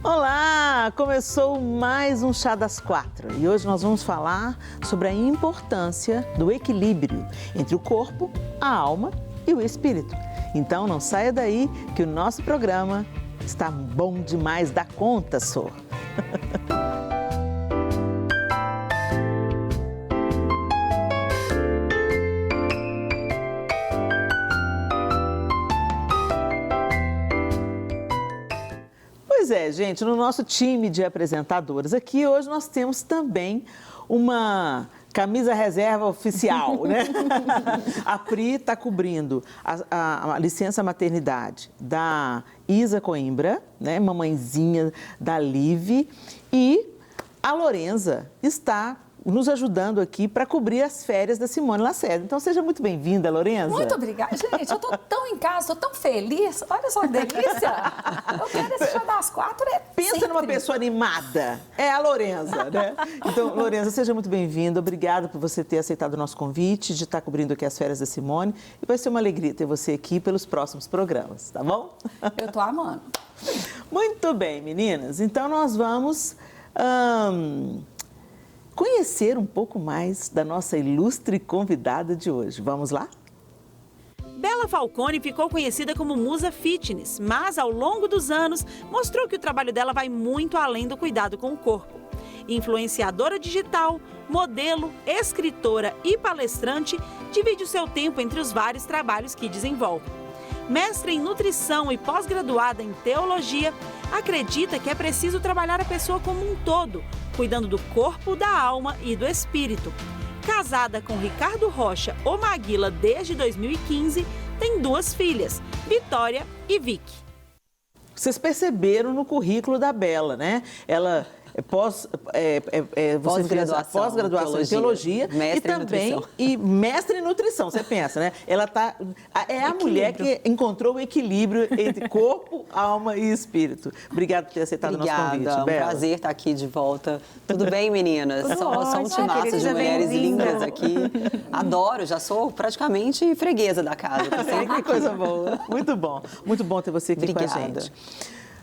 Olá! Começou mais um Chá das Quatro e hoje nós vamos falar sobre a importância do equilíbrio entre o corpo, a alma e o espírito. Então não saia daí que o nosso programa está bom demais da conta, só. Pois é, gente, no nosso time de apresentadoras aqui, hoje nós temos também uma camisa reserva oficial, né? A Pri está cobrindo a licença maternidade da Isa Coimbra, né? Mamãezinha da Liv, e a Lorenza está nos ajudando aqui para cobrir as férias da Simone Lacerda. Então, seja muito bem-vinda, Lorenza. Muito obrigada. Gente, eu estou tão em casa, estou tão feliz. Olha só que delícia. Eu quero esse Chá das Quatro. Pensa sempre numa pessoa animada. É a Lorenza, né? Então, Lorenza, seja muito bem-vinda. Obrigada por você ter aceitado o nosso convite de estar cobrindo aqui as férias da Simone. E vai ser uma alegria ter você aqui pelos próximos programas, tá bom? Eu estou amando. Muito bem, meninas. Então, nós vamos conhecer um pouco mais da nossa ilustre convidada de hoje. Vamos lá? Bela Falcone ficou conhecida como musa fitness, mas ao longo dos anos mostrou que o trabalho dela vai muito além do cuidado com o corpo. Influenciadora digital, modelo, escritora e palestrante, divide o seu tempo entre os vários trabalhos que desenvolve. Mestre em nutrição e pós-graduada em teologia, acredita que é preciso trabalhar a pessoa como um todo, cuidando do corpo, da alma e do espírito. Casada com Ricardo Rocha, o Maguila, desde 2015, tem 2 filhas, Vitória e Vicky. Vocês perceberam no currículo da Bela, né? Ela é pós-graduação em teologia e também mestre em nutrição, você pensa, né? Ela é a mulher que encontrou o equilíbrio entre corpo, alma e espírito. Obrigada por ter aceitado o nosso convite, Bela. É um prazer estar aqui de volta. Tudo bem, meninas? São um timaço de mulheres lindas aqui. Adoro, já sou praticamente freguesa da casa. Que coisa boa. Muito bom ter você aqui com a gente.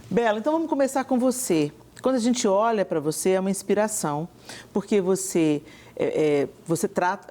Bela, então vamos começar com você. Quando a gente olha para você, é uma inspiração, porque você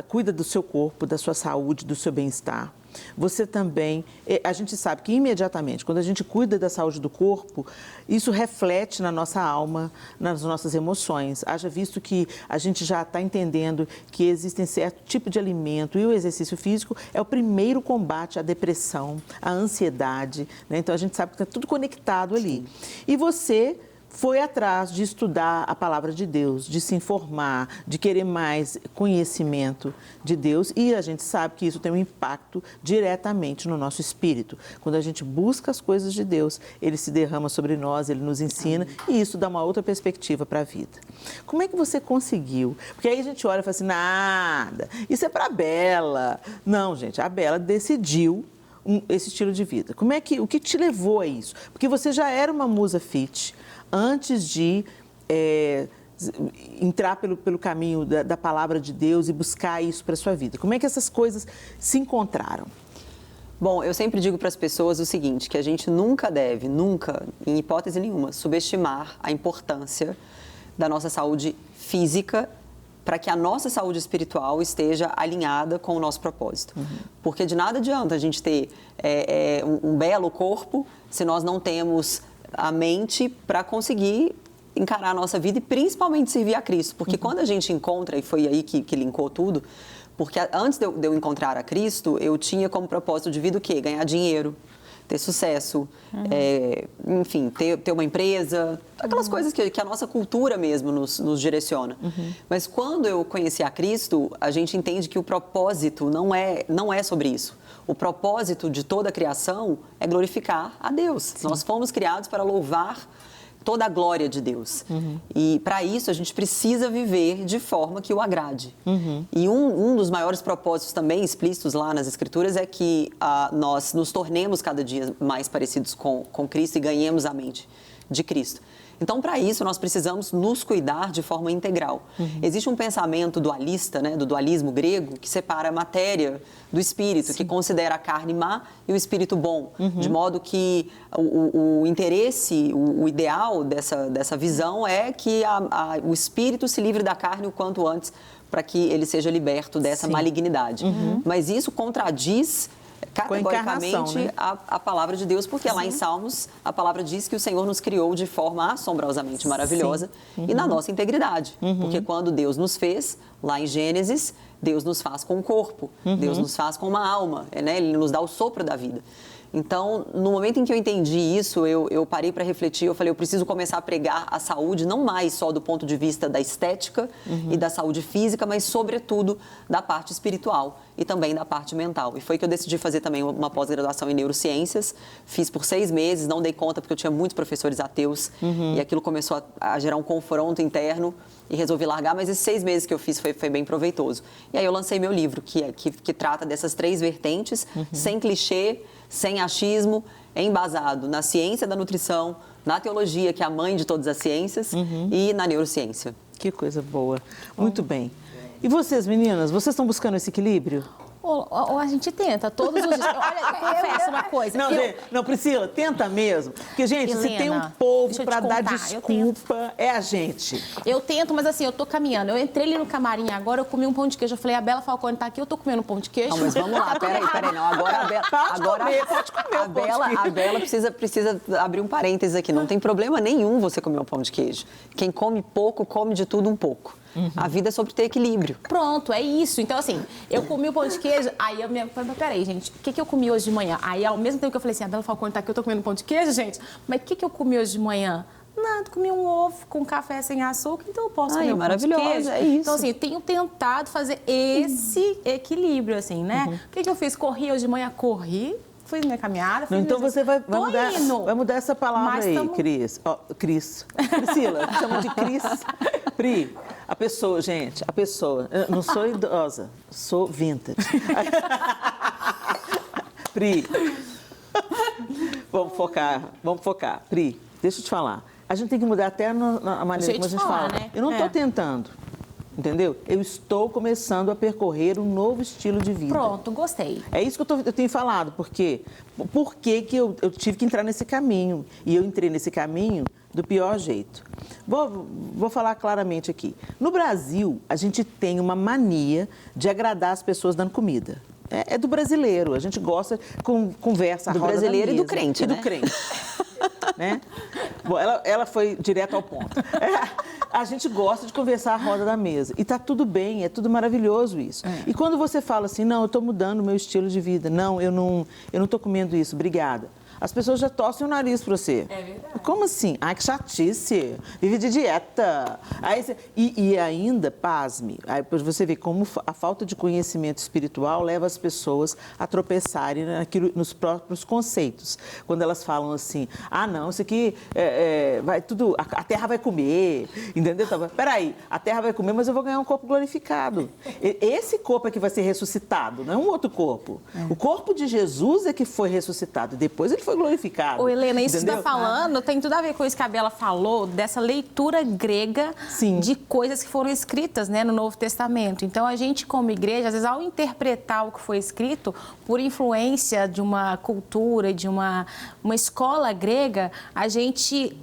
cuida do seu corpo, da sua saúde, do seu bem-estar. Você também, a gente sabe que imediatamente, quando a gente cuida da saúde do corpo, isso reflete na nossa alma, nas nossas emoções. Haja visto que a gente já está entendendo que existem certo tipo de alimento e o exercício físico é o primeiro combate à depressão, à ansiedade, né? Então a gente sabe que está tudo conectado ali. Sim. E você foi atrás de estudar a palavra de Deus, de se informar, de querer mais conhecimento de Deus, e a gente sabe que isso tem um impacto diretamente no nosso espírito. Quando a gente busca as coisas de Deus, Ele se derrama sobre nós, Ele nos ensina, e isso dá uma outra perspectiva para a vida. Como é que você conseguiu? Porque aí a gente olha e fala assim, nada, isso é para a Bela. Não, gente, a Bela decidiu esse estilo de vida. O que te levou a isso? Porque você já era uma musa fit, antes de entrar pelo caminho da palavra de Deus e buscar isso para a sua vida. Como é que essas coisas se encontraram? Bom, eu sempre digo para as pessoas o seguinte, que a gente nunca deve, em hipótese nenhuma, subestimar a importância da nossa saúde física para que a nossa saúde espiritual esteja alinhada com o nosso propósito. Uhum. Porque de nada adianta a gente ter um belo corpo se nós não temos a mente para conseguir encarar a nossa vida e principalmente servir a Cristo. Porque quando a gente encontra, e foi aí que linkou tudo, porque antes de eu encontrar a Cristo, eu tinha como propósito de vida o quê? Ganhar dinheiro, ter sucesso, enfim, ter uma empresa, aquelas coisas que a nossa cultura mesmo nos direciona. Mas quando eu conheci a Cristo, a gente entende que o propósito não é sobre isso. O propósito de toda a criação é glorificar a Deus. Sim. Nós fomos criados para louvar toda a glória de Deus. E para isso a gente precisa viver de forma que o agrade. E um dos maiores propósitos também explícitos lá nas Escrituras é que nós nos tornemos cada dia mais parecidos com Cristo e ganhemos a mente de Cristo. Então, para isso, nós precisamos nos cuidar de forma integral. Existe um pensamento dualista, né, do dualismo grego, que separa a matéria do espírito, que considera a carne má e o espírito bom. De modo que o interesse, o ideal dessa visão é que o espírito se livre da carne o quanto antes, para que ele seja liberto dessa malignidade. Mas isso contradiz categoricamente, né, a palavra de Deus, porque lá em Salmos a palavra diz que o Senhor nos criou de forma assombrosamente maravilhosa e na nossa integridade. Porque quando Deus nos fez, lá em Gênesis, Deus nos faz com um corpo, Deus nos faz com uma alma, né? Ele nos dá o sopro da vida. Então, no momento em que eu entendi isso, eu parei para refletir, eu falei, eu preciso começar a pregar a saúde, não mais só do ponto de vista da estética e da saúde física, mas, sobretudo, da parte espiritual e também da parte mental. E foi que eu decidi fazer também uma pós-graduação em neurociências, fiz por 6 meses, não dei conta porque eu tinha muitos professores ateus e aquilo começou a gerar um confronto interno e resolvi largar, mas esses 6 meses que eu fiz foi bem proveitoso. E aí eu lancei meu livro, que trata dessas 3 vertentes, sem clichê, sem achismo, embasado na ciência da nutrição, na teologia, que é a mãe de todas as ciências, e na neurociência. Que coisa boa. Muito bem. E vocês, meninas, vocês estão buscando esse equilíbrio? Ou a gente tenta todos os dias. Olha, eu confesso uma coisa. Não, Priscila, tenta mesmo. Porque, gente, Helena, se tem um povo para dar contar, desculpa, é a gente. Eu tento, mas assim, eu tô caminhando. Eu entrei ali no camarim agora, eu comi um pão de queijo. Eu falei, a Bela Falcone tá aqui, eu tô comendo um pão de queijo. Não, mas vamos lá, peraí, não. Agora a Bela... Pode comer a Bela precisa abrir um parênteses aqui. Não tem problema nenhum você comer um pão de queijo. Quem come pouco, come de tudo um pouco. A vida é sobre ter equilíbrio. Pronto, é isso. Então, assim, eu comi o pão de queijo, aí eu me falei, peraí, gente, o que eu comi hoje de manhã? Aí, ao mesmo tempo que eu falei assim, a Bela Falcone tá aqui, eu tô comendo pão de queijo, gente, mas o que eu comi hoje de manhã? Nada, comi um ovo com café sem açúcar, então eu posso comer um pão de queijo. É isso. Então, assim, eu tenho tentado fazer esse equilíbrio, assim, né? O que eu fiz? Corri hoje de manhã? Corri. Fiz minha caminhada. Então você vai mudar essa palavra aí, Cris. Priscila, chama de Cris. Pri, a pessoa, gente, eu não sou idosa, sou vintage. Pri, vamos focar. Pri, deixa eu te falar. A gente tem que mudar até a maneira como a gente fala. Né? Eu não estou tentando. Entendeu? Eu estou começando a percorrer um novo estilo de vida. Pronto, gostei. É isso que eu tenho falado. Por quê? Por que eu tive que entrar nesse caminho? E eu entrei nesse caminho do pior jeito. Vou falar claramente aqui. No Brasil, a gente tem uma mania de agradar as pessoas dando comida. É do brasileiro. A gente gosta com conversa, do roda brasileiro da mesa, e do crente, né? E do crente. Né? Bom, ela foi direto ao ponto. A gente gosta de conversar à roda da mesa. E está tudo bem, é tudo maravilhoso isso. E quando você fala assim, não, eu estou mudando o meu estilo de vida. Não, eu não estou comendo isso, obrigada. As pessoas já torcem o nariz para você. É verdade. Como assim? Ai, que chatice. Vive de dieta. Aí e ainda, pasme, aí você vê como a falta de conhecimento espiritual leva as pessoas a tropeçarem nos próprios conceitos. Quando elas falam assim, não, isso aqui vai tudo, a terra vai comer, entendeu? Peraí, a terra vai comer, mas eu vou ganhar um corpo glorificado. Esse corpo é que vai ser ressuscitado, não é um outro corpo. O corpo de Jesus é que foi ressuscitado, depois ele foi glorificado. Ô, Helena, isso que você entendeu? está falando tem tudo a ver com isso que a Bela falou, dessa leitura grega de coisas que foram escritas, né, no Novo Testamento. Então, a gente, como igreja, às vezes, ao interpretar o que foi escrito, por influência de uma cultura, de uma escola grega, a gente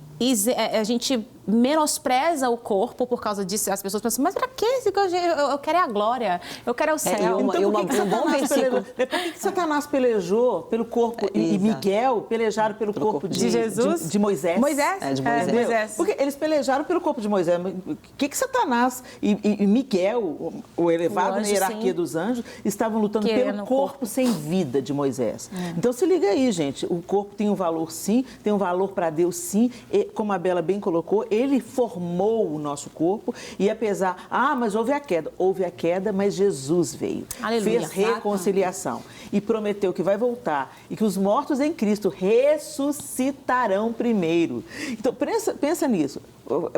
menospreza o corpo por causa disso. As pessoas pensam, mas pra quê? Eu quero a glória, eu quero o céu. Por que Satanás pelejou pelo corpo e Miguel pelejaram pelo corpo de Jesus? De Moisés? De Moisés. Porque eles pelejaram pelo corpo de Moisés. O que Satanás e Miguel, o elevado na hierarquia dos anjos, estavam lutando pelo corpo sem vida de Moisés? Então se liga aí, gente. O corpo tem um valor sim, tem um valor para Deus sim. E, como a Bela bem colocou, ele formou o nosso corpo e apesar... mas houve a queda, mas Jesus veio. Aleluia. Fez reconciliação e prometeu que vai voltar e que os mortos em Cristo ressuscitarão primeiro. Então, pensa nisso.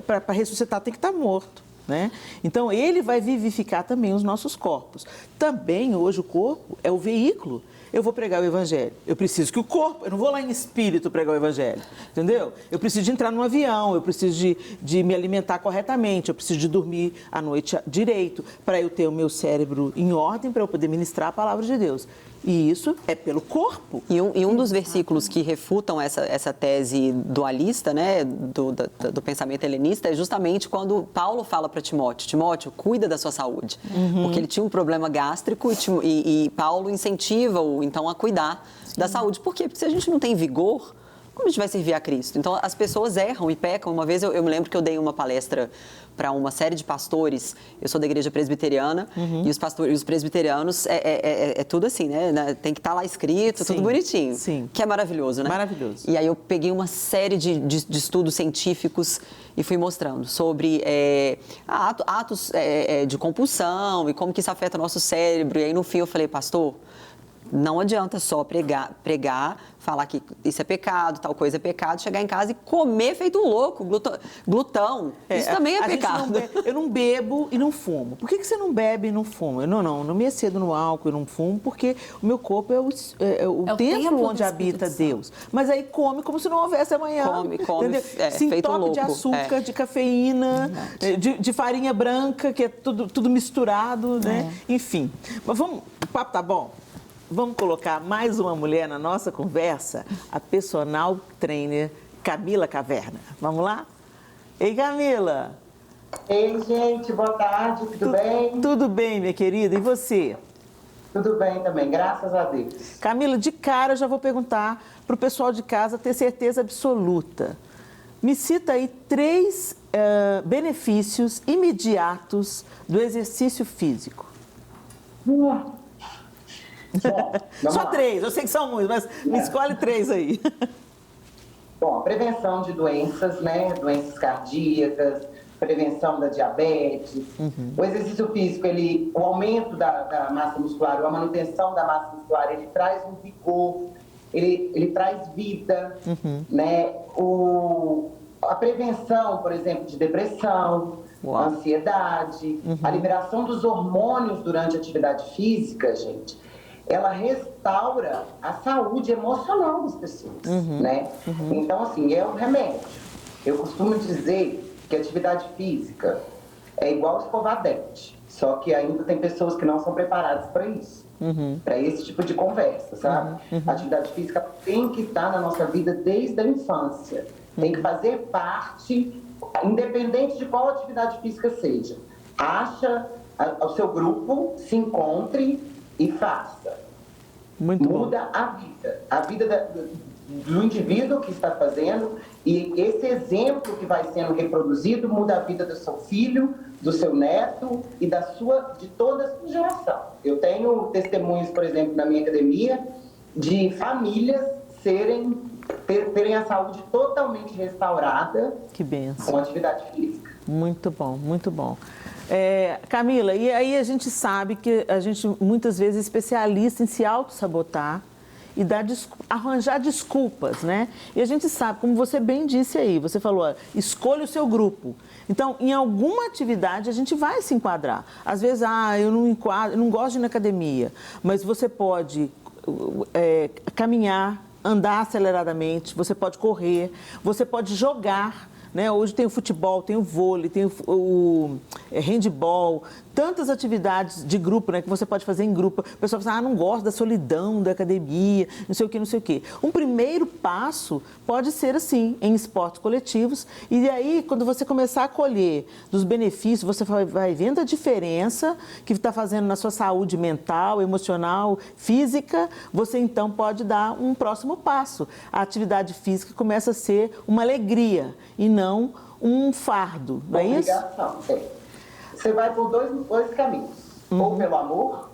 Para ressuscitar tem que estar morto. Né? Então, ele vai vivificar também os nossos corpos. Também, hoje, o corpo é o veículo eu vou pregar o evangelho. Eu preciso que o corpo, eu não vou lá em espírito pregar o evangelho, entendeu? Eu preciso de entrar num avião, eu preciso de me alimentar corretamente, eu preciso de dormir à noite direito, para eu ter o meu cérebro em ordem, para eu poder ministrar a palavra de Deus. E isso é pelo corpo. E um dos versículos que refutam essa tese dualista, né, do pensamento helenista, é justamente quando Paulo fala para Timóteo, cuida da sua saúde. Porque ele tinha um problema gástrico e Paulo incentiva-o, então, a cuidar da saúde. Por quê? Porque se a gente não tem vigor, como a gente vai servir a Cristo? Então, as pessoas erram e pecam. Uma vez eu me lembro que eu dei uma palestra para uma série de pastores, eu sou da igreja presbiteriana, e os presbiterianos é tudo assim, né? Tem que estar lá escrito, tudo bonitinho. Sim. Que é maravilhoso, né? Maravilhoso. E aí eu peguei uma série de estudos científicos e fui mostrando sobre atos de compulsão e como que isso afeta o nosso cérebro. E aí, no fim, eu falei, pastor, não adianta só pregar, falar que isso é pecado, tal coisa é pecado, chegar em casa e comer feito um louco, glutão. Isso também é pecado. Eu não bebo e não fumo. Por que você não bebe e não fuma? Não me excedo no álcool e não fumo, porque o meu corpo é o templo onde habita Deus. Mas aí come como se não houvesse amanhã. Come, se feito um entope louco. de açúcar, de cafeína, de farinha branca, que é tudo misturado, né? Enfim. Mas o papo tá bom? Vamos colocar mais uma mulher na nossa conversa, a personal trainer Camila Caverna. Vamos lá? Ei, Camila! Ei, gente, boa tarde, tudo bem? Tudo bem, minha querida, e você? Tudo bem também, graças a Deus. Camila, de cara eu já vou perguntar para o pessoal de casa ter certeza absoluta. Me cita aí 3 benefícios imediatos do exercício físico. Bom, Só 3, eu sei que são muitos, mas me escolhe 3 aí. Bom, prevenção de doenças, né? Doenças cardíacas, prevenção da diabetes. O exercício físico, o aumento da massa muscular, ou a manutenção da massa muscular, ele traz um vigor, ele traz vida, né? A prevenção, por exemplo, de depressão, ansiedade, a liberação dos hormônios durante a atividade física, gente, ela restaura a saúde emocional das pessoas, né? Então, assim, é um remédio. Eu costumo dizer que a atividade física é igual escovar dente, só que ainda tem pessoas que não são preparadas para isso, para esse tipo de conversa, sabe? A atividade física tem que estar na nossa vida desde a infância, tem que fazer parte, independente de qual atividade física seja. Acha o seu grupo, se encontre e faça. Muda a vida do indivíduo que está fazendo, e esse exemplo que vai sendo reproduzido muda a vida do seu filho, do seu neto e de toda a sua geração. Eu tenho testemunhos, por exemplo, na minha academia, de famílias terem a saúde totalmente restaurada. Que bênção. Com atividade física. Muito bom, muito bom. Camila, e aí a gente sabe que a gente muitas vezes é especialista em se auto-sabotar e arranjar desculpas, né? E a gente sabe, como você bem disse aí, você falou, escolha o seu grupo. Então, em alguma atividade a gente vai se enquadrar. Às vezes, eu não gosto de ir na academia, mas você pode caminhar, andar aceleradamente, você pode correr, você pode jogar. Né? Hoje tem o futebol, tem o vôlei, tem o handball, tantas atividades de grupo, né, que você pode fazer em grupo. O pessoal fala, não gosto da solidão da academia, não sei o que, não sei o que. Um primeiro passo pode ser assim, em esportes coletivos, e aí, quando você começar a colher dos benefícios, você vai vendo a diferença que está fazendo na sua saúde mental, emocional, física, você então pode dar um próximo passo. A atividade física começa a ser uma alegria e não um fardo, não é isso? Você vai por dois caminhos, ou pelo amor,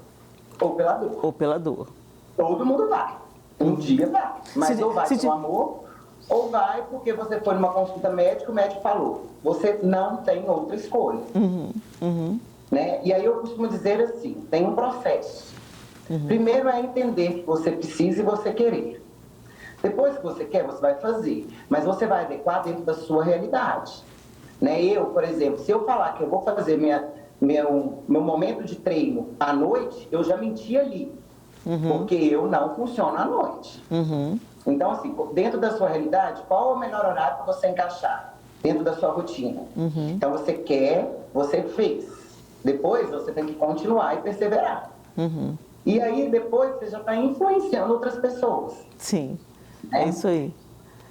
ou pela dor. Ou pela dor. Todo mundo vai, um dia vai, mas ou vai pelo amor, ou vai porque você foi numa consulta médica, o médico falou, você não tem outra escolha. Né? E aí eu costumo dizer assim, tem um processo. Primeiro é entender que você precisa e você querer. Depois que você quer, você vai fazer, mas você vai adequar dentro da sua realidade. Né? Eu, por exemplo, se eu falar que eu vou fazer meu momento de treino à noite, eu já menti ali. porque eu não funciono à noite. Então, assim, dentro da sua realidade, qual é o melhor horário para você encaixar dentro da sua rotina? Então, você quer, você fez. Depois, você tem que continuar e perseverar. E aí, depois, você já está influenciando outras pessoas. Sim, é isso aí.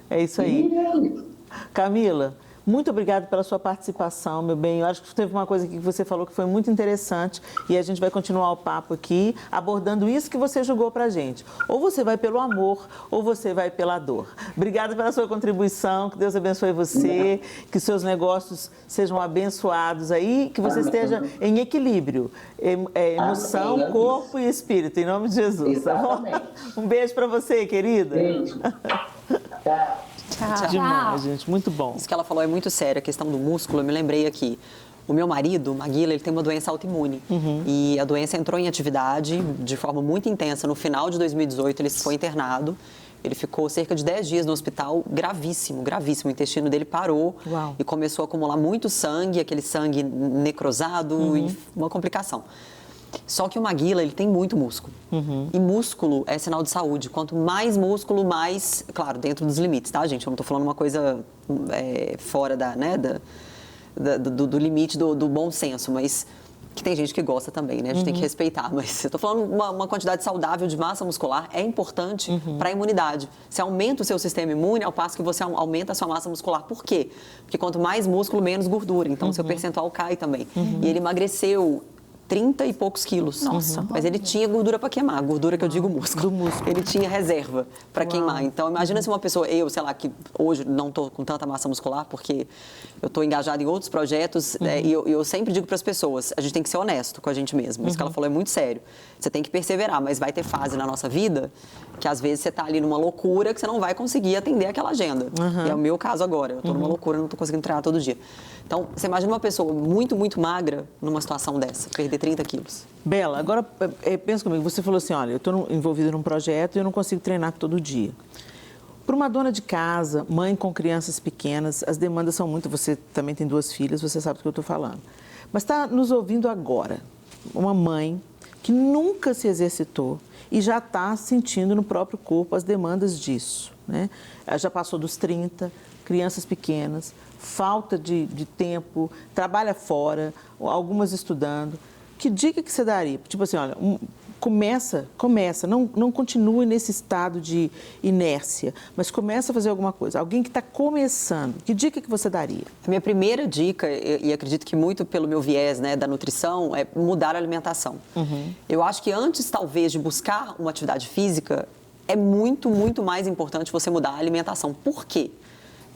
É isso aí. E é isso. Camila, muito obrigada pela sua participação, meu bem. Eu acho que teve uma coisa que você falou que foi muito interessante e a gente vai continuar o papo aqui abordando isso que você julgou pra gente. Ou você vai pelo amor ou você vai pela dor. Obrigada pela sua contribuição, que Deus abençoe você, que seus negócios sejam abençoados aí, que você esteja em equilíbrio, emoção, corpo e espírito, em nome de Jesus. Exatamente. Tá bom? Um beijo pra você, querida. Beijo. Tchau. Tchau. Demais, gente, muito bom. Isso que ela falou é muito sério, a questão do músculo. Eu me lembrei aqui, o meu marido, Maguila, ele tem uma doença autoimune. E a doença entrou em atividade de forma muito intensa. No final de 2018, ele foi internado. Ele ficou cerca de 10 dias no hospital, gravíssimo, gravíssimo. O intestino dele parou. Uau. E começou a acumular muito sangue, aquele sangue necrosado, e uma complicação. Só que o Maguila, ele tem muito músculo. E músculo é sinal de saúde. Quanto mais músculo, mais... Claro, dentro dos limites, tá, gente? Eu não estou falando uma coisa fora do limite do bom senso, mas que tem gente que gosta também, né? A gente tem que respeitar. Mas eu estou falando uma quantidade saudável de massa muscular é importante para a imunidade. Você aumenta o seu sistema imune ao passo que você aumenta a sua massa muscular. Por quê? Porque quanto mais músculo, menos gordura. Então, o seu percentual cai também. E ele emagreceu 30 e poucos quilos. Nossa. Mas ele tinha gordura para queimar, gordura que eu digo músculo. Do músculo. Ele tinha reserva para queimar. Então, imagina se uma pessoa, sei lá, que hoje não estou com tanta massa muscular, porque eu estou engajada em outros projetos, e eu sempre digo para as pessoas, a gente tem que ser honesto com a gente mesmo. Isso que ela falou é muito sério. Você tem que perseverar, mas vai ter fase na nossa vida que às vezes você está ali numa loucura que você não vai conseguir atender aquela agenda. E é o meu caso agora. Eu estou numa loucura, não estou conseguindo treinar todo dia. Então, você imagina uma pessoa muito, muito magra numa situação dessa, perder 30 quilos. Bela, agora pensa comigo, você falou assim, olha, eu estou envolvida num projeto e eu não consigo treinar todo dia. Para uma dona de casa, mãe com crianças pequenas, as demandas são muitas, você também tem 2 filhas, você sabe do que eu estou falando. Mas está nos ouvindo agora uma mãe que nunca se exercitou e já está sentindo no próprio corpo as demandas disso, né? Já passou dos 30, crianças pequenas, falta de tempo, trabalha fora, algumas estudando. Que dica que você daria? Tipo assim, olha, começa, não continue nesse estado de inércia, mas começa a fazer alguma coisa. Alguém que está começando, que dica que você daria? A minha primeira dica, e acredito que muito pelo meu viés, né, da nutrição, é mudar a alimentação. Eu acho que antes, talvez, de buscar uma atividade física, é muito, muito mais importante você mudar a alimentação. Por quê?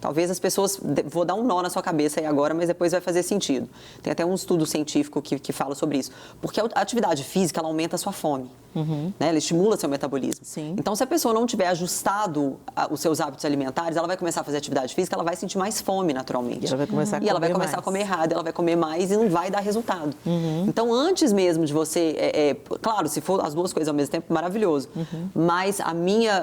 Talvez as pessoas, vou dar um nó na sua cabeça aí agora, mas depois vai fazer sentido. Tem até um estudo científico que fala sobre isso. Porque a atividade física, ela aumenta a sua fome, né? Ela estimula seu metabolismo. Sim. Então, se a pessoa não tiver ajustado os seus hábitos alimentares, ela vai começar a fazer atividade física, ela vai sentir mais fome naturalmente. E ela vai começar a comer E ela vai começar mais. a comer errado, ela vai comer mais e não vai dar resultado. Então, antes mesmo de você... claro, se for as duas coisas ao mesmo tempo, maravilhoso. Mas a minha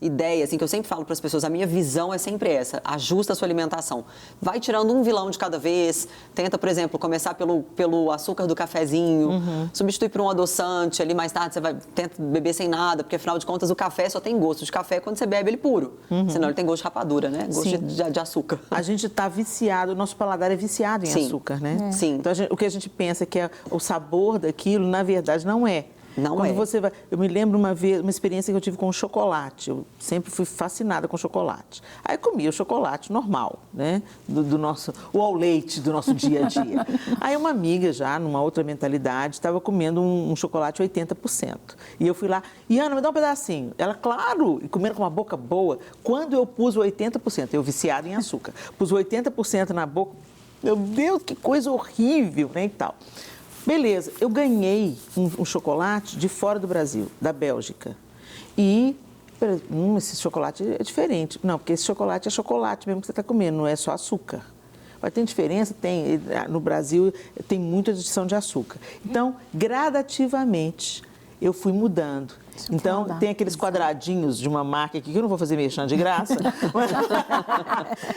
ideia, assim, que eu sempre falo para as pessoas, a minha visão é sempre essa: ajusta a sua alimentação. Vai tirando um vilão de cada vez, tenta, por exemplo, começar pelo açúcar do cafezinho, substitui por um adoçante, ali mais tarde você tenta beber sem nada, porque afinal de contas o café só tem gosto de café quando você bebe ele puro, senão ele tem gosto de rapadura, né? Gosto de açúcar. A gente está viciado, o nosso paladar é viciado em açúcar, né? Sim. Então, o que a gente pensa que é o sabor daquilo, na verdade, não é. Quando você vai... Eu me lembro uma vez, uma experiência que eu tive com chocolate. Eu sempre fui fascinada com chocolate. Aí comia o chocolate normal, né? O ao leite do nosso dia a dia. Aí uma amiga já, numa outra mentalidade, estava comendo um chocolate 80%. E eu fui lá, e Ana, me dá um pedacinho. Ela, claro, e comendo com uma boca boa. Quando eu pus o 80%, eu viciada em açúcar, pus o 80% na boca, meu Deus, que coisa horrível, né, e tal. Beleza, eu ganhei um chocolate de fora do Brasil, da Bélgica. E, esse chocolate é diferente. Não, porque esse chocolate é chocolate mesmo que você está comendo, não é só açúcar. Mas tem diferença? Tem. No Brasil tem muita adição de açúcar. Então, gradativamente, eu fui mudando. Então, tem aqueles quadradinhos de uma marca aqui, que eu não vou fazer merchan de graça.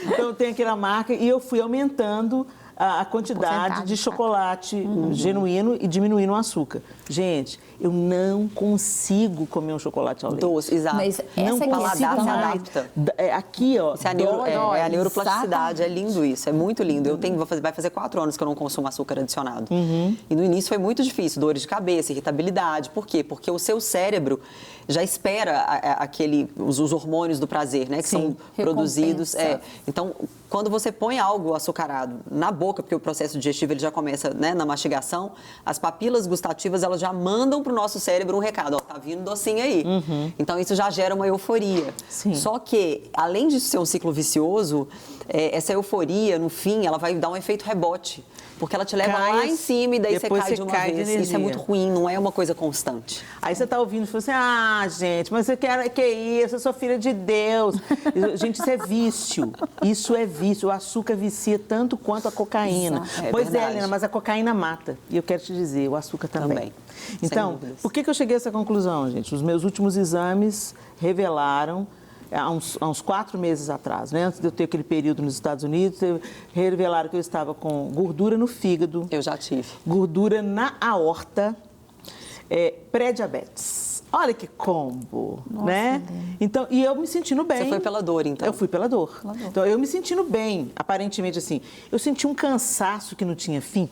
Então, tem aquela marca e eu fui aumentando a quantidade de chocolate genuíno e diminuindo o açúcar. Gente, eu não consigo comer um chocolate ao leite. Doce, exato. Mas Não essa consigo questão se mais. adapta. Aqui, ó, Isso é a neuroplasticidade, é lindo isso, é muito lindo. Vai fazer 4 anos que eu não consumo açúcar adicionado. E no início foi muito difícil, dores de cabeça, irritabilidade. Por quê? Porque o seu cérebro já espera os hormônios do prazer, né? Que são produzidos. Então, quando você põe algo açucarado na boca, porque o processo digestivo ele já começa, né, na mastigação, as papilas gustativas elas já mandam para o nosso cérebro um recado, ó, tá vindo docinho aí. Então isso já gera uma euforia. Sim. Só que, além de ser um ciclo vicioso, essa euforia, no fim, ela vai dar um efeito rebote. Porque ela te leva lá em cima e daí você cai de uma vez. Isso é muito ruim, não é uma coisa constante. Aí você tá ouvindo e fala assim, gente, mas você quer que isso? Eu sou filha de Deus. Gente, isso é vício. Isso é vício. O açúcar vicia tanto quanto a cocaína. Pois é, Helena, mas a cocaína mata. E eu quero te dizer, o açúcar também. Então, por que eu cheguei a essa conclusão, gente? Os meus últimos exames revelaram, há uns 4 meses atrás, né? Antes de eu ter aquele período nos Estados Unidos, revelaram que eu estava com gordura no fígado. Eu já tive. Gordura na aorta, pré-diabetes. Olha que combo, né? Então, e eu me sentindo bem. Você foi pela dor, então? Eu fui pela dor. Então, eu me sentindo bem, aparentemente assim. Eu senti um cansaço que não tinha fim.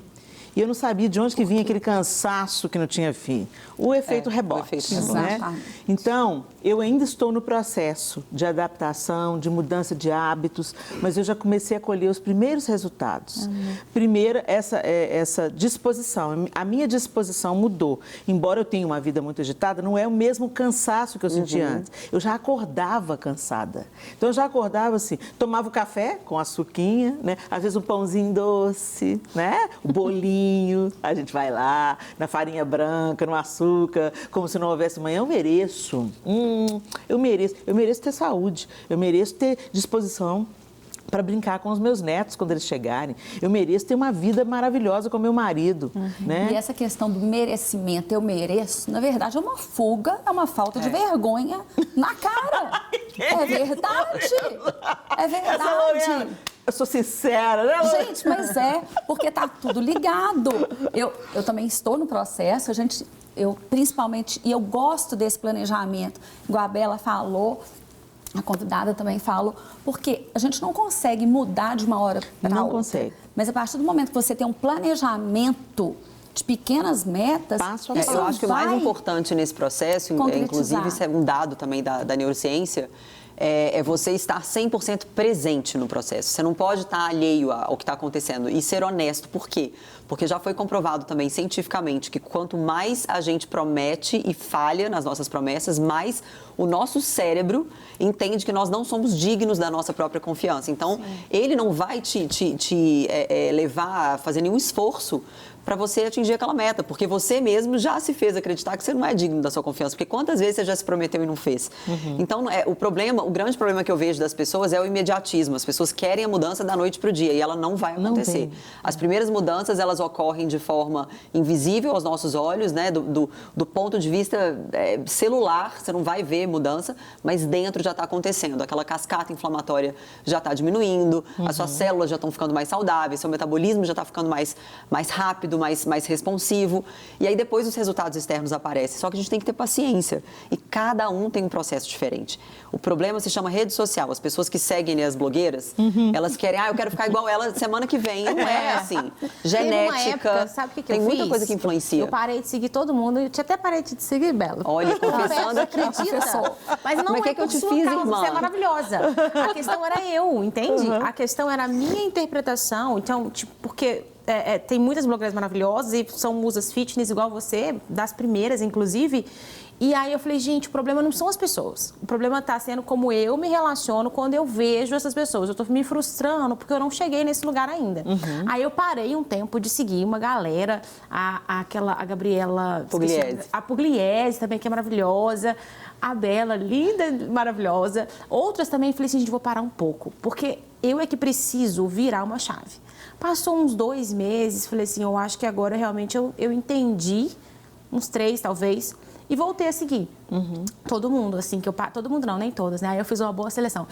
E eu não sabia de onde que vinha aquele cansaço que não tinha fim. O efeito rebote. Né? Então, eu ainda estou no processo de adaptação, de mudança de hábitos, mas eu já comecei a colher os primeiros resultados. Primeiro, essa disposição. A minha disposição mudou. Embora eu tenha uma vida muito agitada, não é o mesmo cansaço que eu sentia antes. Eu já acordava cansada. Então, eu já acordava assim, tomava o café com açuquinha, né? Às vezes um pãozinho doce, né? O bolinho. A gente vai lá, na farinha branca, no açúcar, como se não houvesse manhã. Eu mereço. Eu mereço ter saúde. Eu mereço ter disposição para brincar com os meus netos quando eles chegarem. Eu mereço ter uma vida maravilhosa com meu marido. Né? E essa questão do merecimento, eu mereço, na verdade, é uma fuga, é uma falta de vergonha na cara. É verdade. É verdade. Eu sou sincera, né, Lorena? Gente, mas porque tá tudo ligado. Eu também estou no processo, eu principalmente, e eu gosto desse planejamento, igual a Bela falou, a convidada também falou, porque a gente não consegue mudar de uma hora para outra. Não consegue. Mas a partir do momento que você tem um planejamento de pequenas metas, passo a passo. Eu acho que o mais importante nesse processo, inclusive isso é um dado também da neurociência, é você estar 100% presente no processo. Você não pode estar alheio ao que está acontecendo e ser honesto. Por quê? Porque já foi comprovado também cientificamente que quanto mais a gente promete e falha nas nossas promessas, mais o nosso cérebro entende que nós não somos dignos da nossa própria confiança. Então, ele não vai te levar a fazer nenhum esforço para você atingir aquela meta, porque você mesmo já se fez acreditar que você não é digno da sua confiança, porque quantas vezes você já se prometeu e não fez? Então, o grande problema que eu vejo das pessoas é o imediatismo. As pessoas querem a mudança da noite para o dia e ela não vai acontecer. As primeiras mudanças, elas ocorrem de forma invisível aos nossos olhos, né? Do ponto de vista celular, você não vai ver mudança, mas dentro já está acontecendo. Aquela cascata inflamatória já está diminuindo, as suas células já estão ficando mais saudáveis, seu metabolismo já está ficando mais rápido, mais responsivo. E aí depois os resultados externos aparecem. Só que a gente tem que ter paciência. E cada um tem um processo diferente. O problema se chama rede social. As pessoas que seguem as blogueiras, elas querem, eu quero ficar igual ela semana que vem. Não é assim. Genética. Época, sabe o que tem eu muita fiz? coisa que influencia. Eu parei de seguir todo mundo. Eu tinha até parei de te seguir, Bela. Olha, confessando aqui. Acredita? Mas não Mas é que eu por te sua fiz, causa, irmã? você é maravilhosa. A questão era eu, entende? A questão era a minha interpretação. Então, tipo, porque tem muitas blogueiras maravilhosas e são musas fitness igual você, das primeiras, inclusive. E aí eu falei, gente, o problema não são as pessoas. O problema está sendo como eu me relaciono quando eu vejo essas pessoas. Eu estou me frustrando porque eu não cheguei nesse lugar ainda. Aí eu parei um tempo de seguir uma galera, a Gabriela... Pugliese. A Pugliese também, que é maravilhosa. A Bela, linda, maravilhosa. Outras também, falei assim, gente, vou parar um pouco. Porque eu é que preciso virar uma chave. Passou uns 2 meses, falei assim, eu acho que agora realmente eu entendi, uns 3 talvez, e voltei a seguir. Todo mundo, assim, todo mundo não, nem todas, né? Aí eu fiz uma boa seleção.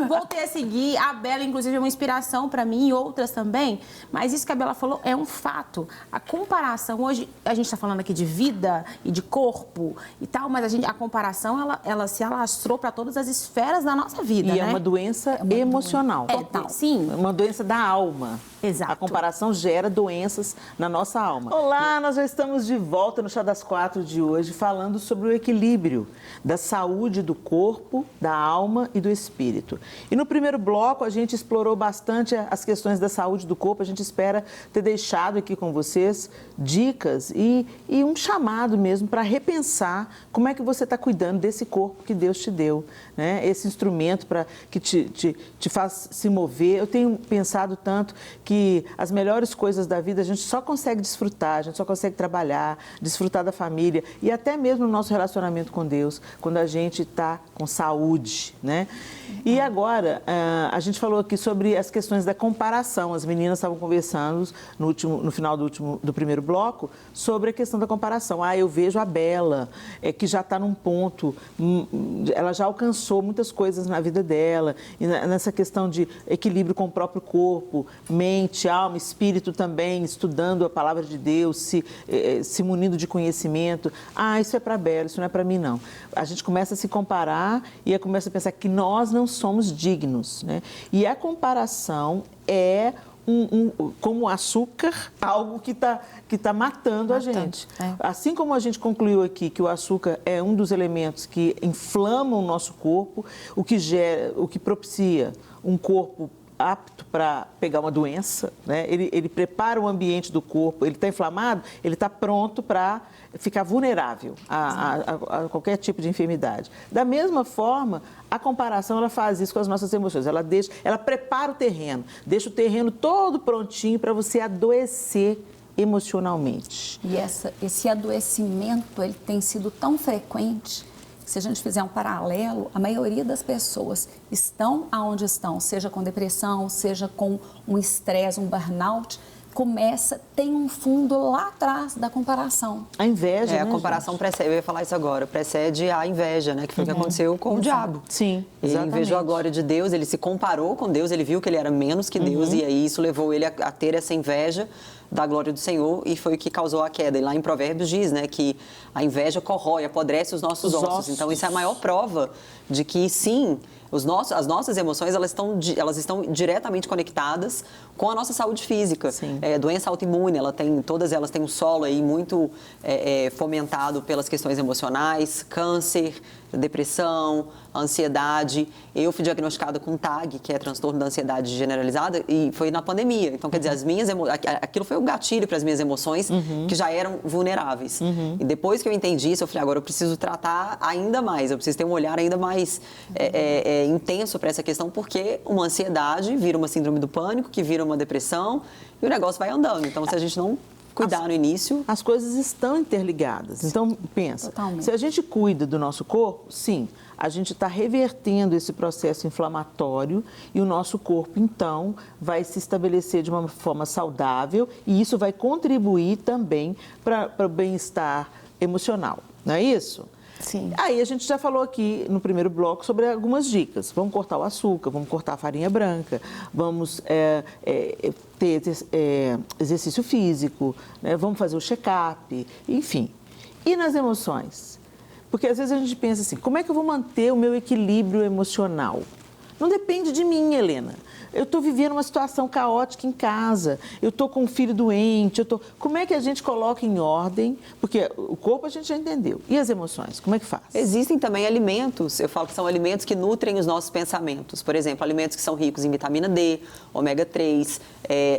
Voltei a seguir. A Bela, inclusive, é uma inspiração para mim e outras também. Mas isso que a Bela falou é um fato. A comparação, hoje, a gente está falando aqui de vida e de corpo e tal, mas a comparação, ela se alastrou para todas as esferas da nossa vida, E né? é uma doença emocional. Sim. É uma doença da alma. Exato. A comparação gera doenças na nossa alma. Olá, nós já estamos de volta no Chá das 4 de hoje, falando sobre o equilíbrio da saúde do corpo, da alma e do espírito. E no primeiro bloco, a gente explorou bastante as questões da saúde do corpo. A gente espera ter deixado aqui com vocês dicas e um chamado mesmo para repensar como é que você está cuidando desse corpo que Deus te deu, né? Esse instrumento que te faz se mover. Eu tenho pensado tanto que as melhores coisas da vida a gente só consegue desfrutar, a gente só consegue trabalhar, desfrutar da família e até mesmo no nosso relacionamento com Deus, quando a gente está com saúde, né? E agora, a gente falou aqui sobre as questões da comparação. As meninas estavam conversando no final do primeiro bloco sobre a questão da comparação. Eu vejo a Bela, que já está num ponto, ela já alcançou muitas coisas na vida dela, e nessa questão de equilíbrio com o próprio corpo, mente, alma, espírito também, estudando a palavra de Deus, se munindo de conhecimento. Isso é para a Bela, isso não é para mim, não. A gente começa a se comparar e começa a pensar que nós não somos dignos, né? E a comparação é como açúcar, algo que tá matando a gente. Assim como a gente concluiu aqui que o açúcar é um dos elementos que inflamam o nosso corpo, o que propicia um corpo apto para pegar uma doença, né? Ele prepara o ambiente do corpo, ele está inflamado, ele está pronto para ficar vulnerável a qualquer tipo de enfermidade. Da mesma forma, a comparação ela faz isso com as nossas emoções, ela prepara o terreno, deixa o terreno todo prontinho para você adoecer emocionalmente. E esse adoecimento, ele tem sido tão frequente. Se a gente fizer um paralelo, a maioria das pessoas estão aonde estão, seja com depressão, seja com um estresse, um burnout, tem um fundo lá atrás da comparação. A inveja, né, a comparação precede, eu ia falar isso agora, precede a inveja, né? Que foi o que aconteceu com o diabo. Sim, ele invejou a glória de Deus, ele se comparou com Deus, ele viu que ele era menos que Deus e aí isso levou ele a ter essa inveja da glória do Senhor e foi o que causou a queda. E lá em Provérbios diz, né, que a inveja corrói, apodrece os nossos ossos. Então, isso é a maior prova de que, sim, as nossas emoções, elas estão diretamente conectadas com a nossa saúde física. Doença autoimune, todas elas têm um solo aí muito fomentado pelas questões emocionais, câncer, depressão, ansiedade. Eu fui diagnosticada com TAG, que é transtorno da ansiedade generalizada, e foi na pandemia. Então, quer dizer, aquilo foi um gatilho para as minhas emoções que já eram vulneráveis. E depois que eu entendi isso, eu falei, agora eu preciso tratar ainda mais, eu preciso ter um olhar ainda mais intenso para essa questão, porque uma ansiedade vira uma síndrome do pânico, que vira uma depressão, e o negócio vai andando. Então, se a gente não cuidar no início... As coisas estão interligadas. Então, pensa, se a gente cuida do nosso corpo, sim, a gente está revertendo esse processo inflamatório e o nosso corpo, então, vai se estabelecer de uma forma saudável e isso vai contribuir também para o bem-estar emocional. Não é isso? Sim. Aí a gente já falou aqui no primeiro bloco sobre algumas dicas. Vamos cortar o açúcar, vamos cortar a farinha branca, vamos ter exercício físico, né? Vamos fazer o check-up, enfim. E nas emoções? Porque às vezes a gente pensa assim, como é que eu vou manter o meu equilíbrio emocional? Não depende de mim, Helena. Eu estou vivendo uma situação caótica em casa, eu estou com um filho doente, Como é que a gente coloca em ordem? Porque o corpo a gente já entendeu. E as emoções, como é que faz? Existem também alimentos, eu falo que são alimentos que nutrem os nossos pensamentos. Por exemplo, alimentos que são ricos em vitamina D, ômega 3,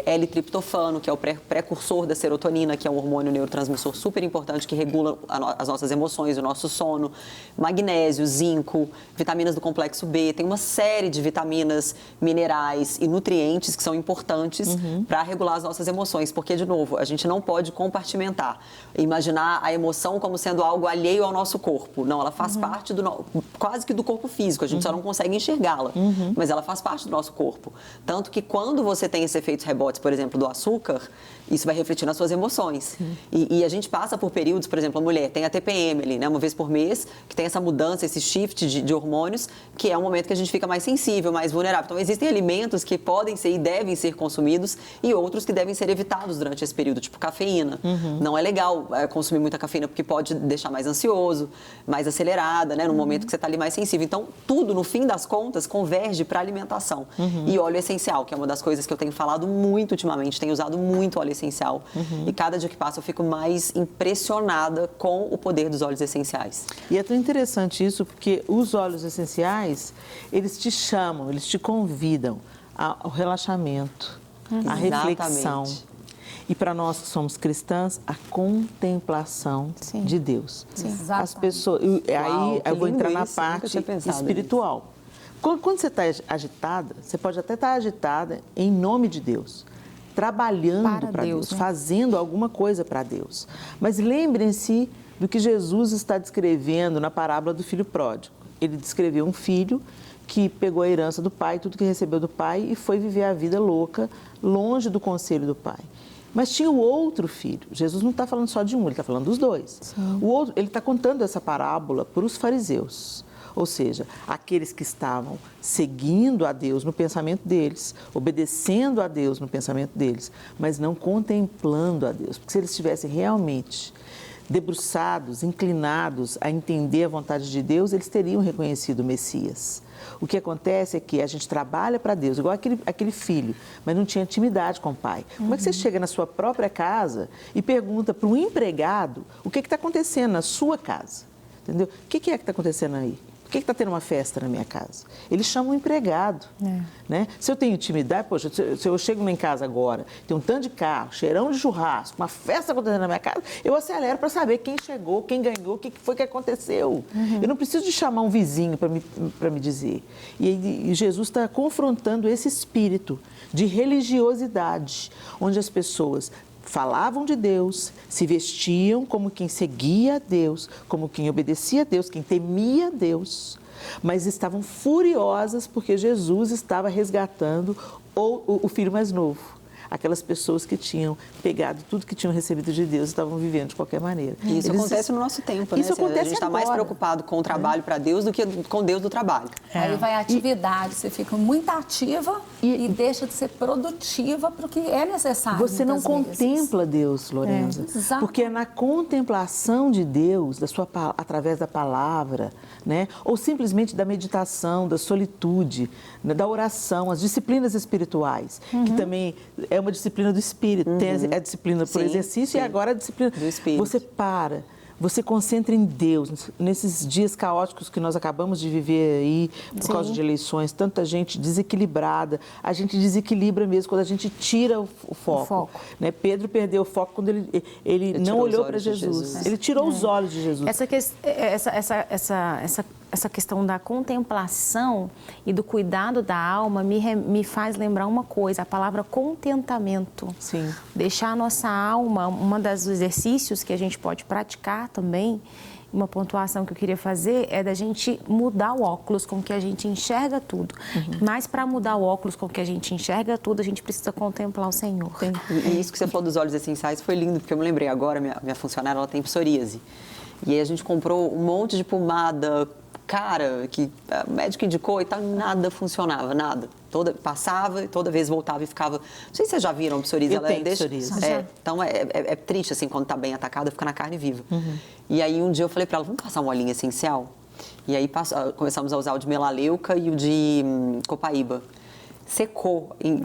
L-triptofano, que é o precursor da serotonina, que é um hormônio neurotransmissor super importante que regula as nossas emoções, o nosso sono, magnésio, zinco, vitaminas do complexo B, tem uma série de vitaminas, minerais e nutrientes que são importantes para regular as nossas emoções. Porque, de novo, a gente não pode compartimentar, imaginar a emoção como sendo algo alheio ao nosso corpo. Não, ela faz parte quase que do corpo físico, a gente só não consegue enxergá-la, mas ela faz parte do nosso corpo. Tanto que quando você tem esses efeitos rebotes, por exemplo, do açúcar, isso vai refletir nas suas emoções. E a gente passa por períodos, por exemplo, a mulher tem a TPM ali, né, uma vez por mês, que tem essa mudança, esse shift de hormônios, que é um momento que a gente fica mais sensível, mais vulnerável. Então, existem alimentos que podem ser e devem ser consumidos e outros que devem ser evitados durante esse período, tipo cafeína. Não é legal consumir muita cafeína porque pode deixar mais ansioso, mais acelerada, né, no momento que você está ali mais sensível. Então, tudo, no fim das contas, converge para a alimentação. E óleo essencial, que é uma das coisas que eu tenho falado muito ultimamente, tenho usado muito óleo essencial. E cada dia que passa eu fico mais impressionada com o poder dos óleos essenciais. E é tão interessante isso, porque os óleos essenciais, eles te chamam, eles te convidam ao relaxamento, à reflexão. E para nós que somos cristãs, a contemplação de Deus. As pessoas, aí eu vou entrar na parte espiritual. Quando você está agitada, você pode até estar agitada em nome de Deus, trabalhando para Deus, fazendo alguma coisa para Deus. Mas lembrem-se do que Jesus está descrevendo na parábola do filho pródigo. Ele descreveu um filho que pegou a herança do pai, tudo que recebeu do pai, e foi viver a vida louca, longe do conselho do pai. Mas tinha o outro filho. Jesus não está falando só de um, ele está falando dos dois. O outro, ele está contando essa parábola para os fariseus. Ou seja, aqueles que estavam seguindo a Deus no pensamento deles, obedecendo a Deus no pensamento deles, mas não contemplando a Deus. Porque se eles estivessem realmente debruçados, inclinados a entender a vontade de Deus, eles teriam reconhecido o Messias. O que acontece é que a gente trabalha para Deus, igual aquele filho, mas não tinha intimidade com o pai. Como é que você chega na sua própria casa e pergunta para um empregado o que está acontecendo na sua casa? Entendeu? O que é que está acontecendo aí? Por que está tendo uma festa na minha casa? Eles chamam um empregado. Né? Se eu tenho intimidade, poxa, se eu chego em casa agora, tem um tanto de carro, cheirão de churrasco, uma festa acontecendo na minha casa, eu acelero para saber quem chegou, quem ganhou, o que foi que aconteceu. Eu não preciso de chamar um vizinho para me dizer. E Jesus está confrontando esse espírito de religiosidade, onde as pessoas falavam de Deus, se vestiam como quem seguia a Deus, como quem obedecia a Deus, quem temia a Deus, mas estavam furiosas porque Jesus estava resgatando o filho mais novo. Aquelas pessoas que tinham pegado tudo que tinham recebido de Deus e estavam vivendo de qualquer maneira. E isso acontece no nosso tempo, né? Isso acontece a gente está mais preocupado com o trabalho para Deus do que com Deus do trabalho. Aí vai a atividade, você fica muito ativa e deixa de ser produtiva para o que é necessário. Você não contempla Deus, Lorenza, porque é na contemplação de Deus, através da palavra, né? Ou simplesmente da meditação, da solitude, né? Da oração, as disciplinas espirituais, que também é uma disciplina do espírito. Tem a disciplina por exercício e agora a disciplina do espírito. Você para, você concentra em Deus. Nesses dias caóticos que nós acabamos de viver aí, por causa de eleições, tanta gente desequilibrada, a gente desequilibra mesmo quando a gente tira o foco. Né? Pedro perdeu o foco quando ele não olhou para Jesus. Ele tirou os olhos de Jesus. Essa questão da contemplação e do cuidado da alma me faz lembrar uma coisa, a palavra contentamento. Sim. Deixar a nossa alma, um dos exercícios que a gente pode praticar também, uma pontuação que eu queria fazer é da gente mudar o óculos com que a gente enxerga tudo. Mas para mudar o óculos com que a gente enxerga tudo, a gente precisa contemplar o Senhor. E isso que você falou dos óleos essenciais foi lindo, porque eu me lembrei agora, minha funcionária, ela tem psoríase. E aí a gente comprou um monte de pomada cara que o médico indicou e tal, nada funcionava, nada. Passava e toda vez voltava e ficava... Não sei se vocês já viram a psoríase. Eu tenho psoríase. Então é triste, assim, quando tá bem atacada, fica na carne viva. E aí um dia eu falei para ela, vamos passar um olhinho essencial? E aí começamos a usar o de melaleuca e o de copaíba. Secou em,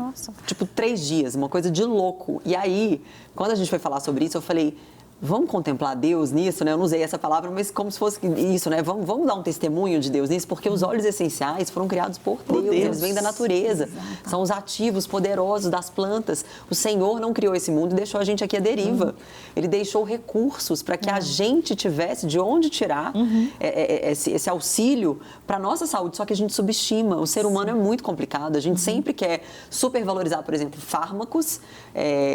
tipo, 3 dias, uma coisa de louco. E aí, quando a gente foi falar sobre isso, eu falei... vamos contemplar Deus nisso, né? Eu não usei essa palavra, mas como se fosse isso, né? Vamos dar um testemunho de Deus nisso, porque os óleos essenciais foram criados por Deus, eles vêm da natureza. Exato. São os ativos poderosos das plantas. O Senhor não criou esse mundo e deixou a gente aqui à deriva. Ele deixou recursos para que a gente tivesse de onde tirar esse auxílio para a nossa saúde, só que a gente subestima. O ser humano é muito complicado, a gente sempre quer supervalorizar, por exemplo, fármacos.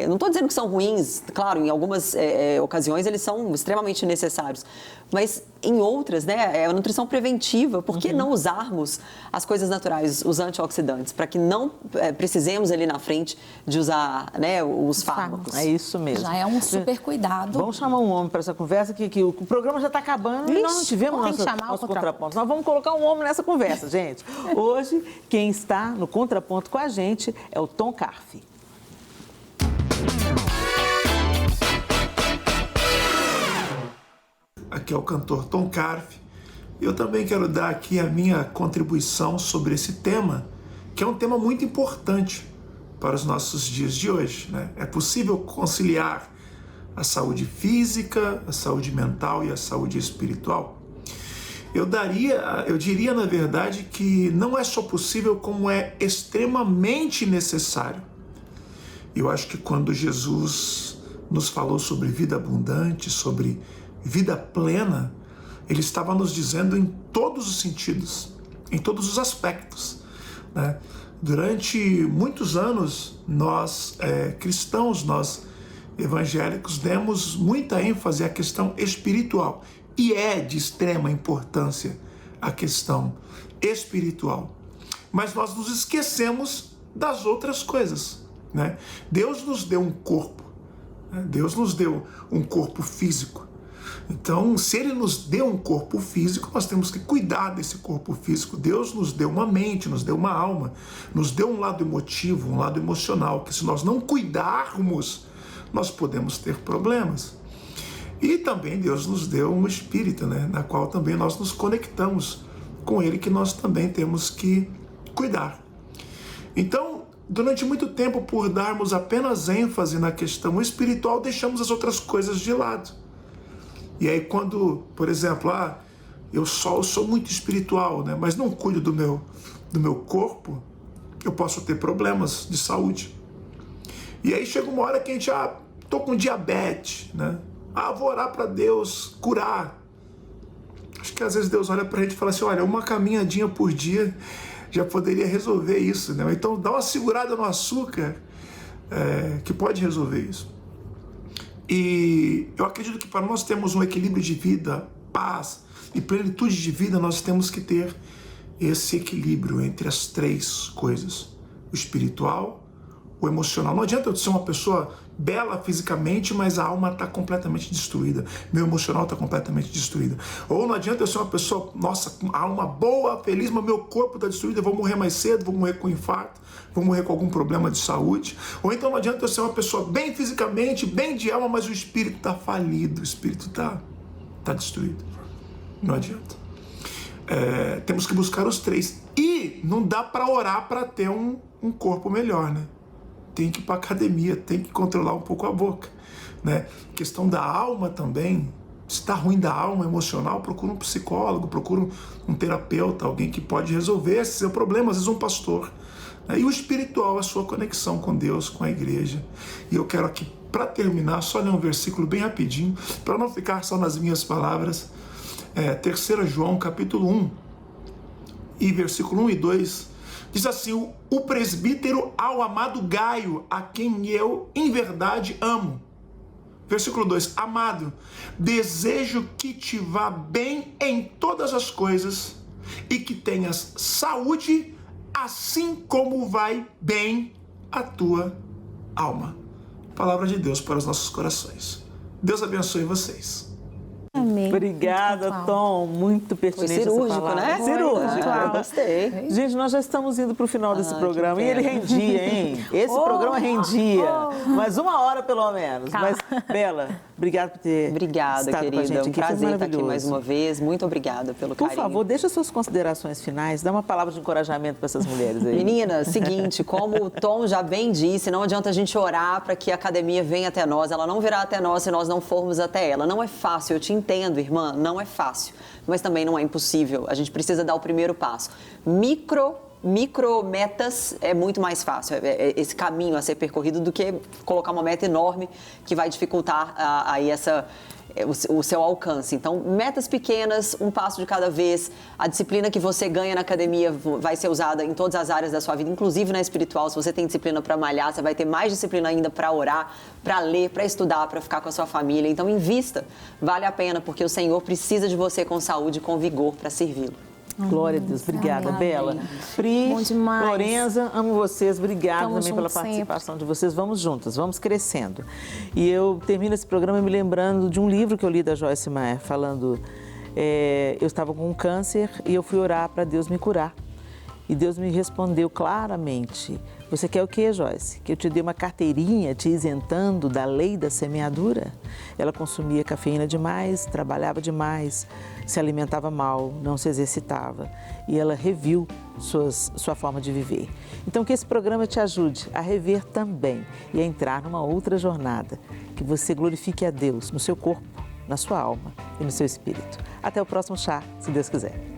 Não estou dizendo que são ruins, claro, em algumas ocasiões eles são extremamente necessários, mas em outras, né, é a nutrição preventiva. Por que não usarmos as coisas naturais, os antioxidantes, para que não precisemos ali na frente de usar, né, os fármacos? É isso mesmo. Já é um super cuidado. Vamos chamar um homem para essa conversa, que o programa já está acabando e nós não tivemos nosso contraponto. Nós vamos colocar um homem nessa conversa, gente. Hoje, quem está no contraponto com a gente é o Tom Carfe. Aqui é o cantor Tom Carfe. Eu também quero dar aqui a minha contribuição sobre esse tema, que é um tema muito importante para os nossos dias de hoje, né? É possível conciliar a saúde física, a saúde mental e a saúde espiritual? Eu diria, na verdade, que não é só possível, como é extremamente necessário. Eu acho que quando Jesus nos falou sobre vida abundante, sobre vida plena, ele estava nos dizendo em todos os sentidos, em todos os aspectos, né? Durante muitos anos, nós cristãos, nós evangélicos, demos muita ênfase à questão espiritual. E é de extrema importância a questão espiritual. Mas nós nos esquecemos das outras coisas, né? Deus nos deu um corpo, né? Deus nos deu um corpo físico. Então, se Ele nos deu um corpo físico, nós temos que cuidar desse corpo físico. Deus nos deu uma mente, nos deu uma alma, nos deu um lado emotivo, um lado emocional, que se nós não cuidarmos, nós podemos ter problemas. E também Deus nos deu um espírito, né, na qual também nós nos conectamos com Ele, que nós também temos que cuidar. Então, durante muito tempo, por darmos apenas ênfase na questão espiritual, deixamos as outras coisas de lado. E aí quando, por exemplo, eu sou muito espiritual, né, mas não cuido do meu corpo, eu posso ter problemas de saúde. E aí chega uma hora que a gente, tô com diabetes, né? Vou orar para Deus curar. Acho que às vezes Deus olha para a gente e fala assim, olha, uma caminhadinha por dia já poderia resolver isso, né? Então dá uma segurada no açúcar, que pode resolver isso. E eu acredito que para nós termos um equilíbrio de vida, paz e plenitude de vida, nós temos que ter esse equilíbrio entre as três coisas: o espiritual, o emocional. Não adianta eu ser uma pessoa bela fisicamente, mas a alma está completamente destruída. Meu emocional está completamente destruído. Ou não adianta eu ser uma pessoa, nossa, com a alma boa, feliz, mas meu corpo está destruído, eu vou morrer mais cedo, vou morrer com infarto, vou morrer com algum problema de saúde. Ou então não adianta eu ser uma pessoa bem fisicamente, bem de alma, mas o espírito está falido, o espírito está destruído. Não adianta. Temos que buscar os três. E não dá para orar para ter um corpo melhor, né? Tem que ir para academia, tem que controlar um pouco a boca, né? Questão da alma também. Se está ruim da alma emocional, procura um psicólogo, procura um terapeuta, alguém que pode resolver esse seu problema, às vezes um pastor. E o espiritual, a sua conexão com Deus, com a igreja. E eu quero aqui, para terminar, só ler um versículo bem rapidinho, para não ficar só nas minhas palavras. 3 João, capítulo 1, e versículo 1 e 2, diz assim: o presbítero ao amado Gaio, a quem eu, em verdade, amo. Versículo 2, amado, desejo que te vá bem em todas as coisas e que tenhas saúde, assim como vai bem a tua alma. Palavra de Deus para os nossos corações. Deus abençoe vocês. Amém. Amém. Obrigada, Tom. Muito pertinente. Foi cirúrgico, essa palavra. né? Cirúrgico. Gostei. Gente, nós já estamos indo para o final desse programa. E ele rendia, hein? Esse programa rendia. Mas 1 hora, pelo menos. Tá. Mas, Bela, obrigada por ter Obrigada, estado querida. com a gente aqui. Um prazer Foi estar aqui mais uma vez. Muito obrigada pelo Por carinho. favor, deixa suas considerações finais. Dá uma palavra de encorajamento para essas mulheres aí. Meninas, seguinte, como o Tom já bem disse, não adianta a gente orar para que a academia venha até nós. Ela não virá até nós se nós não formos até ela. Não é fácil, eu te entendo, irmã, não é fácil. Mas também não é impossível. A gente precisa dar o primeiro passo. Micro metas é muito mais fácil, esse caminho a ser percorrido, do que colocar uma meta enorme que vai dificultar aí o seu alcance. Então, metas pequenas, um passo de cada vez. A disciplina que você ganha na academia vai ser usada em todas as áreas da sua vida, inclusive na espiritual. Se você tem disciplina para malhar, você vai ter mais disciplina ainda para orar, para ler, para estudar, para ficar com a sua família. Então, invista. Vale a pena, porque o Senhor precisa de você com saúde e com vigor para servi-lo. Glória a Deus. Obrigada, Amém. Bela. Pri, Bom demais. Lorenza, amo vocês. Obrigada Tamo também pela juntos participação de vocês. Vamos juntas, vamos crescendo. E eu termino esse programa me lembrando de um livro que eu li da Joyce Meyer, falando... eu estava com um câncer e eu fui orar para Deus me curar. E Deus me respondeu claramente: você quer o quê, Joyce? Que eu te dê uma carteirinha te isentando da lei da semeadura? Ela consumia cafeína demais, trabalhava demais, se alimentava mal, não se exercitava. E ela reviu sua forma de viver. Então, que esse programa te ajude a rever também e a entrar numa outra jornada. Que você glorifique a Deus no seu corpo, na sua alma e no seu espírito. Até o próximo chá, se Deus quiser.